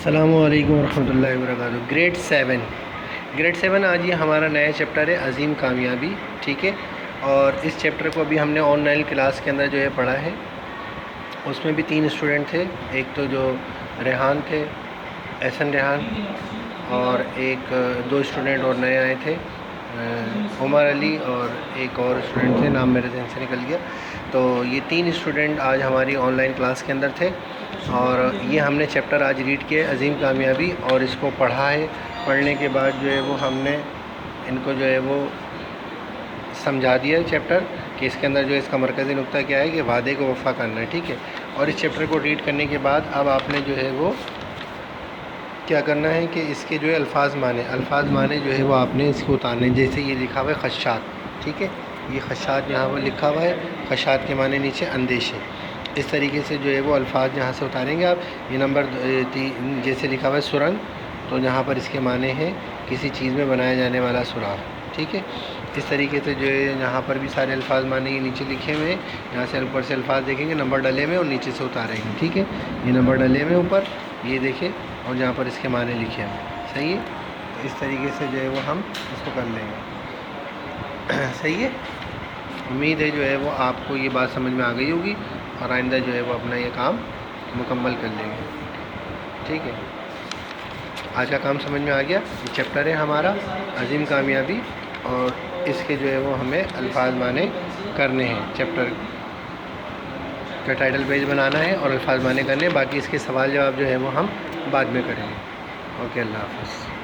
السلام علیکم ورحمۃ اللہ وبرکاتہ۔ گریڈ 7 آج یہ ہمارا نیا چیپٹر ہے عظیم کامیابی، ٹھیک ہے۔ اور اس چیپٹر کو ابھی ہم نے آن لائن کلاس کے اندر جو ہے پڑھا ہے۔ اس میں بھی 3 اسٹوڈنٹ تھے، ایک تو جو ریحان تھے، احسن ریحان، اور ایک 2 اسٹوڈنٹ اور نئے آئے تھے، عمر علی، اور ایک اور اسٹوڈنٹ تھے، نام میرے ذہن سے نکل گیا۔ تو یہ 3 اسٹوڈنٹ آج ہماری آن لائن کلاس کے اندر تھے، اور یہ ہم نے چیپٹر آج ریڈ کیا عظیم کامیابی، اور اس کو پڑھا ہے۔ پڑھنے کے بعد جو ہے وہ ہم نے ان کو جو ہے وہ سمجھا دیا ہے چیپٹر کہ اس کے اندر جو اس کا مرکزی نقطہ کیا ہے کہ وعدے کو وفا کرنا ہے، ٹھیک ہے۔ اور اس چیپٹر کو ریڈ کرنے کے بعد اب آپ نے جو ہے وہ کیا کرنا ہے کہ اس کے جو ہے الفاظ معنی جو ہے وہ آپ نے اس کو اتارنے، جیسے یہ لکھا ہوا ہے خدشات، ٹھیک ہے۔ یہ خدشات یہاں پر لکھا ہوا ہے، خدشات کے معنی نیچے اندیشے۔ اس طریقے سے جو ہے وہ الفاظ یہاں سے اتاریں گے آپ۔ یہ نمبر 3 جیسے لکھا ہوا ہے سرنگ، تو یہاں پر اس کے معنی ہے کسی چیز میں بنایا جانے والا سوراخ، ٹھیک ہے۔ اس طریقے سے جو ہے یہاں پر بھی سارے الفاظ معنی نیچے لکھے ہوئے ہیں۔ یہاں سے اوپر سے الفاظ دیکھیں گے، نمبر ڈلے ہوئے اور نیچے سے اتاریں گے، ٹھیک ہے۔ یہ نمبر ڈلے ہوئے اوپر، یہ دیکھیں، اور جہاں پر اس کے معنی لکھے ہیں، صحیح ہے۔ تو اس طریقے سے جو ہے وہ ہم اس کو کر لیں گے، صحیح ہے۔ امید ہے جو ہے وہ آپ کو یہ بات سمجھ میں آ گئی ہوگی، اور آئندہ جو ہے وہ اپنا یہ کام مکمل کر لیں گے، ٹھیک ہے۔ آج کا کام سمجھ میں آ گیا۔ یہ چیپٹر ہے ہمارا عظیم کامیابی، اور اس کے جو ہے وہ ہمیں الفاظ معنی کرنے ہیں۔ چیپٹر کا ٹائٹل پیج بنانا ہے اور الفاظ معنی کرنے ہیں، باقی اس کے سوال جواب جو ہے وہ ہم بعد میں کریں گے۔ اوکے، اللہ حافظ۔